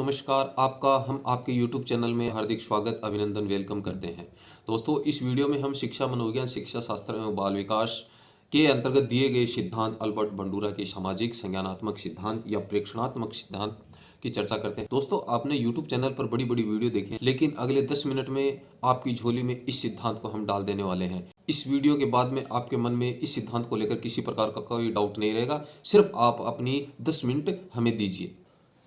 नमस्कार। आपका हम आपके YouTube चैनल में हार्दिक स्वागत अभिनंदन वेलकम करते हैं। दोस्तों, इस वीडियो में हम शिक्षा मनोविज्ञान शिक्षा शास्त्र एवं बाल विकास के अंतर्गत दिए गए सिद्धांत अल्बर्ट बंडूरा के सामाजिक संज्ञानात्मक सिद्धांत या प्रेक्षणात्मक सिद्धांत की चर्चा करते हैं। दोस्तों, आपने YouTube चैनल पर बड़ी बड़ी वीडियो देखी हैं, लेकिन अगले 10 मिनट में आपकी झोली में इस सिद्धांत को हम डाल देने वाले हैं। इस वीडियो के बाद में आपके मन में इस सिद्धांत को लेकर किसी प्रकार का कोई डाउट नहीं रहेगा। सिर्फ आप अपनी 10 मिनट हमें दीजिए।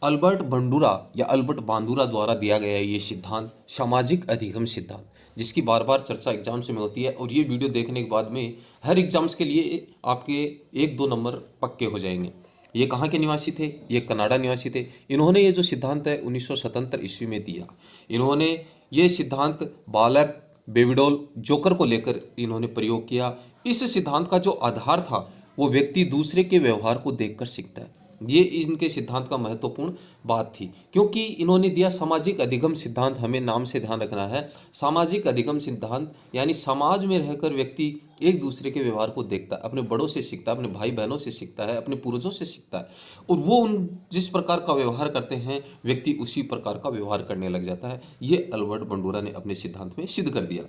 अल्बर्ट बंडूरा या अल्बर्ट बांदूरा द्वारा दिया गया ये सिद्धांत सामाजिक अधिगम सिद्धांत, जिसकी बार बार चर्चा एग्जाम्स में होती है और ये वीडियो देखने के बाद में हर एग्जाम्स के लिए आपके 1-2 नंबर पक्के हो जाएंगे। ये कहाँ के निवासी थे? ये कनाडा निवासी थे। इन्होंने ये जो सिद्धांत है 1977 ईस्वी में दिया। इन्होंने ये सिद्धांत बालक, बेबीडॉल, जोकर को लेकर इन्होंने प्रयोग किया। इस सिद्धांत का जो आधार था वो व्यक्ति दूसरे के व्यवहार को देखकर सीखता है। ये इनके सिद्धांत का महत्वपूर्ण बात थी, क्योंकि इन्होंने दिया सामाजिक अधिगम सिद्धांत। हमें नाम से ध्यान रखना है, सामाजिक अधिगम सिद्धांत यानी समाज में रहकर व्यक्ति एक दूसरे के व्यवहार को देखता है, अपने बड़ों से सीखता है, अपने भाई बहनों से सीखता है, अपने पूर्वजों से सीखता है और वो उन जिस प्रकार का व्यवहार करते हैं व्यक्ति उसी प्रकार का व्यवहार करने लग जाता है। ये अल्बर्ट बंडूरा ने अपने सिद्धांत में सिद्ध कर दिया।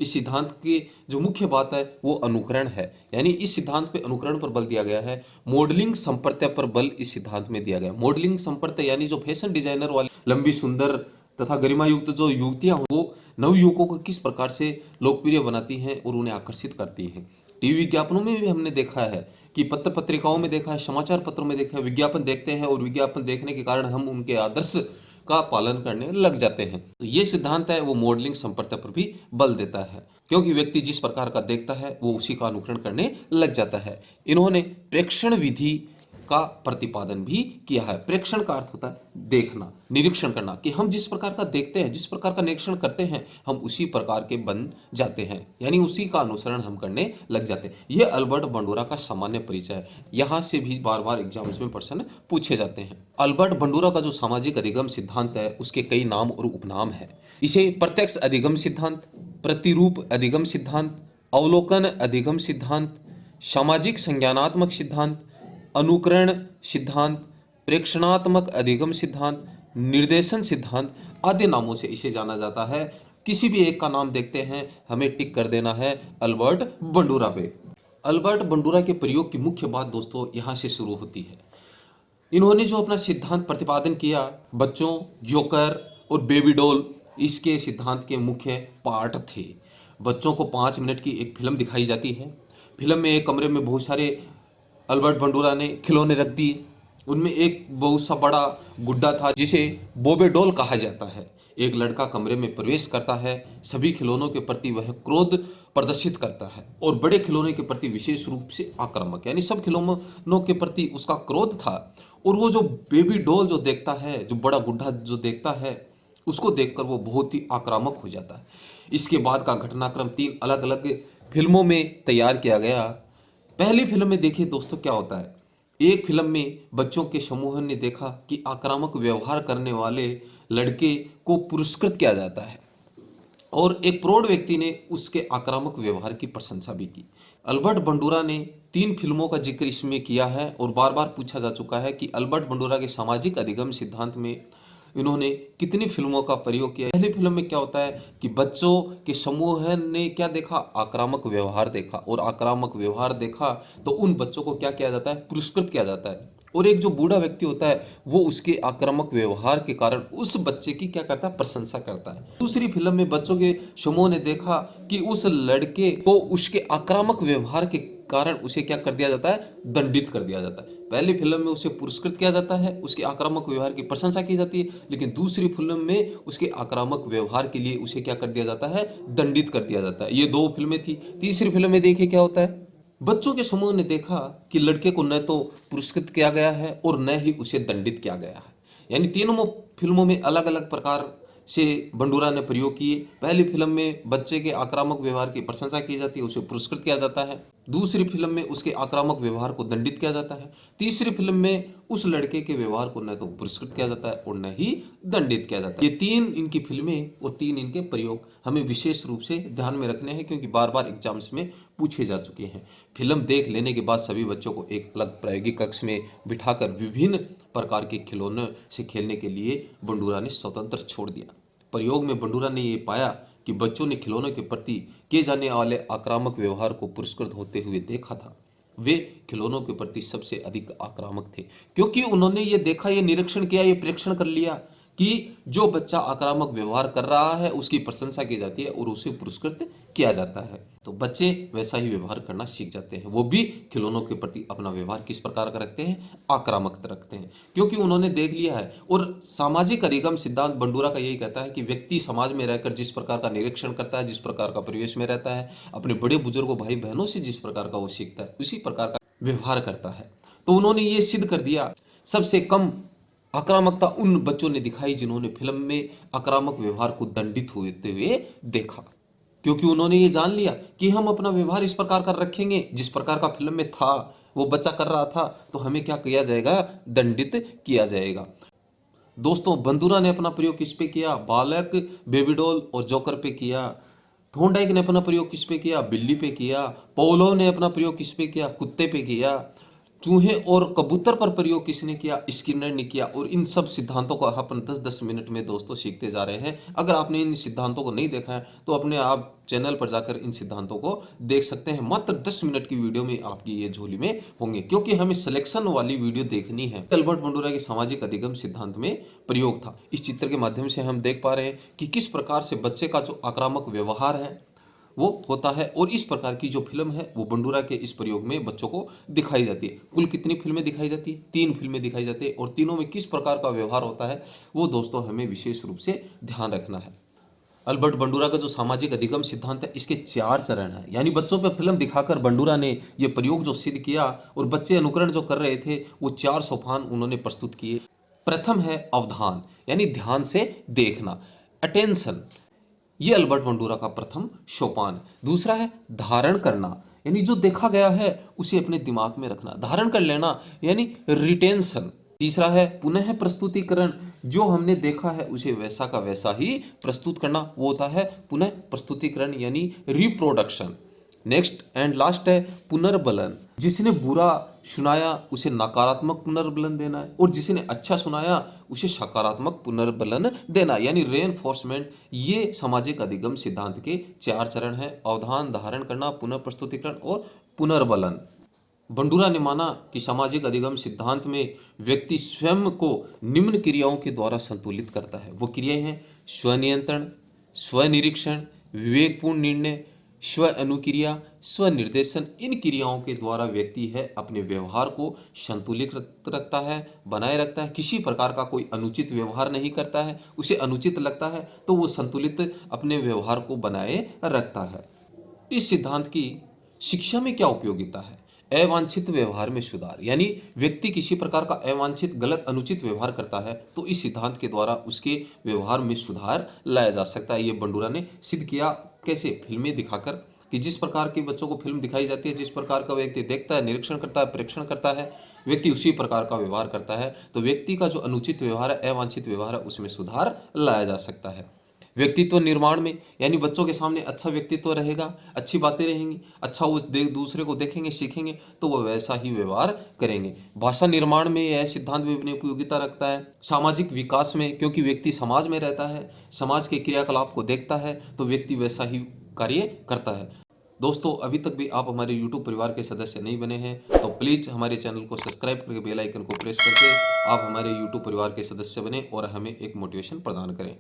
इस सिद्धांत की जो मुख्य बात है वो अनुकरण है, यानी इस सिद्धांत पे अनुकरण पर बल दिया गया है। मॉडलिंग संप्रत्य पर बल इस सिद्धांत में दिया गया है। मॉडलिंग संप्रत्य यानी जो फैशन डिजाइनर वाली लंबी, सुंदर तथा गरिमा युक्त जो युवतियां वो नवयुवकों को किस प्रकार से लोकप्रिय बनाती हैं और उन्हें आकर्षित करती हैं। टीवी विज्ञापनों में भी हमने देखा है कि पत्र पत्रिकाओं में देखा है, समाचार पत्रों में देखा है, विज्ञापन देखते हैं और विज्ञापन देखने के कारण हम उनके आदर्श का पालन करने लग जाते हैं। तो ये सिद्धांत है वो मॉडलिंग संप्रत्य पर भी बल देता है, क्योंकि व्यक्ति जिस प्रकार का देखता है वो उसी का अनुकरण करने लग जाता है। इन्होंने प्रेक्षण विधि का प्रतिपादन भी किया है। प्रेक्षण का अर्थ होता है देखना, निरीक्षण करना, कि हम जिस प्रकार का देखते हैं, जिस प्रकार का निरीक्षण करते हैं, हम उसी प्रकार के बन जाते हैं, यानी उसी का अनुसरण हम करने लग जाते हैं। यह अल्बर्ट बंडूरा का सामान्य परिचय है। यहाँ से भी बार बार एग्जाम्स में प्रश्न पूछे जाते हैं। अल्बर्ट बंडूरा का जो सामाजिक अधिगम सिद्धांत है उसके कई नाम और उपनाम है। इसे प्रत्यक्ष अधिगम सिद्धांत, प्रतिरूप अधिगम सिद्धांत, अवलोकन अधिगम सिद्धांत, सामाजिक संज्ञानात्मक सिद्धांत, अनुकरण सिद्धांत, प्रेक्षणात्मक अधिगम सिद्धांत, निर्देशन सिद्धांत आदि नामों से इसे जाना जाता है। किसी भी एक का नाम देखते हैं हमें टिक कर देना है अल्बर्ट बंडूरा पे। अल्बर्ट बंडूरा के प्रयोग की मुख्य बात दोस्तों यहाँ से शुरू होती है। इन्होंने जो अपना सिद्धांत प्रतिपादन किया, बच्चों, जोकर और बेबी डॉल इसके सिद्धांत के मुख्य पार्ट थे। बच्चों को 5 मिनट की एक फिल्म दिखाई जाती है। फिल्म में एक कमरे में बहुत सारे अल्बर्ट बंडूरा ने खिलौने रख दिए। उनमें एक बहुत सा बड़ा गुड्डा था जिसे बॉबे डॉल कहा जाता है। एक लड़का कमरे में प्रवेश करता है। सभी खिलौनों के प्रति वह क्रोध प्रदर्शित करता है और बड़े खिलौने के प्रति विशेष रूप से आक्रामक, यानी सब खिलौनों के प्रति उसका क्रोध था। और वो जो बेबी डॉल जो देखता है, जो बड़ा गुड्डा जो देखता है, उसको देखकर वो बहुत ही आक्रामक हो जाता है। इसके बाद का घटनाक्रम 3 अलग अलग फिल्मों में तैयार किया गया। पहली फिल्म में देखिए दोस्तों क्या होता है। एक फिल्म में बच्चों के समूह ने देखा कि आक्रामक व्यवहार करने वाले लड़के को पुरस्कृत किया जाता है और एक प्रौढ़ व्यक्ति ने उसके आक्रामक व्यवहार की प्रशंसा भी की। अल्बर्ट बंडूरा ने 3 फिल्मों का जिक्र इसमें किया है और बार बार पूछा जा चुका है कि अल्बर्ट बंडूरा के सामाजिक अधिगम सिद्धांत में इन्होंने कितनी फिल्मों का प्रयोग किया। पहली फिल्म में क्या होता है कि बच्चों के समूह ने क्या देखा, आक्रामक व्यवहार देखा और आक्रामक व्यवहार देखा तो उन बच्चों को क्या किया जाता है, पुरस्कृत किया जाता है। और एक जो बूढ़ा व्यक्ति होता है वो उसके आक्रामक व्यवहार के कारण उस बच्चे की क्या करता है, प्रशंसा करता है। दूसरी फिल्म में बच्चों के समूह ने देखा कि उस लड़के को उसके आक्रामक व्यवहार के कारण उसे क्या कर दिया जाता है, दंडित कर दिया जाता है। पहली फिल्म में उसे पुरस्कृत किया जाता है, उसके आक्रामक व्यवहार की प्रशंसा की जाती है, लेकिन दूसरी फिल्म में उसके आक्रामक व्यवहार के लिए उसे क्या कर दिया जाता है, दंडित कर दिया जाता है। ये 2 फिल्में थी। तीसरी फिल्म में देखिए क्या होता है। बच्चों के समूह ने देखा कि लड़के को न तो पुरस्कृत किया गया है और न ही उसे दंडित किया गया है, यानी तीनों फिल्मों में अलग अलग प्रकार से बंडूरा ने प्रयोग किए। पहली फिल्म में बच्चे के आक्रामक व्यवहार की प्रशंसा की जाती है, उसे पुरस्कृत किया जाता है। दूसरी फिल्म में उसके आक्रामक व्यवहार को दंडित किया जाता है। तीसरी फिल्म में उस लड़के के व्यवहार को न तो पुरस्कृत किया जाता है और न ही दंडित किया जाता है। ये 3 इनकी फिल्में और 3 इनके प्रयोग हमें विशेष रूप से ध्यान में रखने हैं, क्योंकि बार बार एग्जाम्स में पूछे जा चुके हैं। फिल्म देख लेने के बाद सभी बच्चों को एक अलग प्रायोगिक कक्ष में बिठाकर विभिन्न प्रकार के खिलौनों से खेलने के लिए बंडूरा ने स्वतंत्र छोड़ दिया। प्रयोग में बंडूरा ने ये पाया कि बच्चों ने खिलौनों के प्रति किए जाने वाले आक्रामक व्यवहार को पुरस्कृत होते हुए देखा था। वे खिलौनों के प्रति सबसे अधिक आक्रामक थे, क्योंकि उन्होंने ये देखा, ये निरीक्षण किया, ये प्रेक्षण कर लिया कि जो बच्चा आक्रामक व्यवहार कर रहा है उसकी प्रशंसा की जाती है और उसे पुरस्कृत किया जाता है। तो बच्चे वैसा ही व्यवहार करना सीख जाते हैं। वो भी खिलौनों के प्रति अपना व्यवहार किस प्रकार का रखते हैं, आक्रामक रखते हैं, क्योंकि उन्होंने देख लिया है। और सामाजिक अधिगम सिद्धांत बंडूरा का यही कहता है कि व्यक्ति समाज में रहकर जिस प्रकार का निरीक्षण करता है, जिस प्रकार का परिवेश में रहता है, अपने बड़े बुजुर्गों भाई बहनों से जिस प्रकार का वो सीखता है, उसी प्रकार का व्यवहार करता है। तो उन्होंने ये सिद्ध कर दिया। सबसे कम आक्रामकता उन बच्चों ने दिखाई जिन्होंने फिल्म में आक्रामक व्यवहार को दंडित होते हुए देखा, क्योंकि उन्होंने ये जान लिया कि हम अपना व्यवहार इस प्रकार का रखेंगे जिस प्रकार का फिल्म में था, वो बच्चा कर रहा था, तो हमें क्या किया जाएगा, दंडित किया जाएगा। दोस्तों, बंदूरा ने अपना प्रयोग किस पे किया, बालक, बेबी डॉल और जोकर पे किया। थोंडाइक ने अपना प्रयोग किस पे किया, बिल्ली पे किया। पोलो ने अपना प्रयोग किस पे किया, कुत्ते पे किया। चूहे और कबूतर पर प्रयोग किसने किया, स्किनर ने किया। और इन सब सिद्धांतों को अपन 10-10 मिनट में दोस्तों सीखते जा रहे हैं। अगर आपने इन सिद्धांतों को नहीं देखा है तो अपने आप चैनल पर जाकर इन सिद्धांतों को देख सकते हैं। मात्र 10 मिनट की वीडियो में आपकी ये झोली में होंगे, क्योंकि हमें सिलेक्शन वाली वीडियो देखनी है। अल्बर्ट बंडूरा के सामाजिक अधिगम सिद्धांत में प्रयोग था। इस चित्र के माध्यम से हम देख पा रहे हैं कि किस प्रकार से बच्चे का जो आक्रामक व्यवहार है वो होता है, और इस प्रकार की जो फिल्म है वो बंडूरा के इस प्रयोग में बच्चों को दिखाई जाती है। कुल कितनी फिल्में दिखाई जाती है, 3 फिल्में दिखाई जाती है, और तीनों में किस प्रकार का व्यवहार होता है वो दोस्तों हमें विशेष रूप से ध्यान रखना है। अल्बर्ट बंडूरा का जो सामाजिक अधिगम सिद्धांत है, इसके 4 चरण है। यानी बच्चों पर फिल्म दिखाकर बंडूरा ने ये प्रयोग जो सिद्ध किया और बच्चे अनुकरण जो कर रहे थे, वो 4 सोपान उन्होंने प्रस्तुत किए। प्रथम है अवधान, यानी ध्यान से देखना, अटेंशन, ये अल्बर्ट बंडूरा का प्रथम सोपान। दूसरा है धारण करना, यानी जो देखा गया है उसे अपने दिमाग में रखना, धारण कर लेना, यानी रिटेंशन। तीसरा है पुनः प्रस्तुतिकरण, जो हमने देखा है उसे वैसा का वैसा ही प्रस्तुत करना, वो होता है पुनः प्रस्तुतिकरण यानी रिप्रोडक्शन। नेक्स्ट एंड लास्ट है पुनर्बलन, जिसने बुरा सुनाया उसे नकारात्मक पुनर्बलन देना है, और जिसने अच्छा सुनाया उसे सकारात्मक पुनर्बलन देना, यानी रेनफोर्समेंट। ये सामाजिक अधिगम सिद्धांत के 4 चरण हैं, अवधान, धारण करना, पुनः प्रस्तुतिकरण और पुनर्बलन। बंडूरा ने माना कि सामाजिक अधिगम सिद्धांत में व्यक्ति स्वयं को निम्न क्रियाओं के द्वारा संतुलित करता है। वो क्रियाएं हैं स्वनियंत्रण, स्वनिरीक्षण, विवेकपूर्ण निर्णय, स्व अनुक्रिया, स्वनिर्देशन। इन क्रियाओं के द्वारा व्यक्ति है अपने व्यवहार को संतुलित रखता है, बनाए रखता है। किसी प्रकार का कोई अनुचित व्यवहार नहीं करता है, उसे अनुचित लगता है तो वो संतुलित अपने व्यवहार को बनाए रखता है। इस सिद्धांत की शिक्षा में क्या उपयोगिता है, अवांछित व्यवहार में सुधार, यानी व्यक्ति किसी प्रकार का अवांछित, गलत, अनुचित व्यवहार करता है तो इस सिद्धांत के द्वारा उसके व्यवहार में सुधार लाया जा सकता है। ये बंडूरा ने सिद्ध किया। कैसे, फिल्में दिखाकर, कि जिस प्रकार की बच्चों को फिल्म दिखाई जाती है, जिस प्रकार का व्यक्ति देखता है, निरीक्षण करता है, परीक्षण करता है, व्यक्ति उसी प्रकार का व्यवहार करता है, तो व्यक्ति का जो अनुचित व्यवहार है, अवांछित व्यवहार है, उसमें सुधार लाया जा सकता है। व्यक्तित्व निर्माण में, यानी बच्चों के सामने अच्छा व्यक्तित्व रहेगा, अच्छी बातें रहेंगी, अच्छा वो दूसरे को देखेंगे, सीखेंगे तो वो वैसा ही व्यवहार करेंगे। भाषा निर्माण में यह सिद्धांत भी अपनी उपयोगिता रखता है। सामाजिक विकास में, क्योंकि व्यक्ति समाज में रहता है, समाज के क्रियाकलाप को देखता है तो व्यक्ति वैसा ही कार्य करता है। दोस्तों, अभी तक भी आप हमारे YouTube परिवार के सदस्य नहीं बने हैं तो प्लीज़ हमारे चैनल को सब्सक्राइब करके बेल आइकन को प्रेस करके आप हमारे YouTube परिवार के सदस्य बने और हमें एक मोटिवेशन प्रदान करें।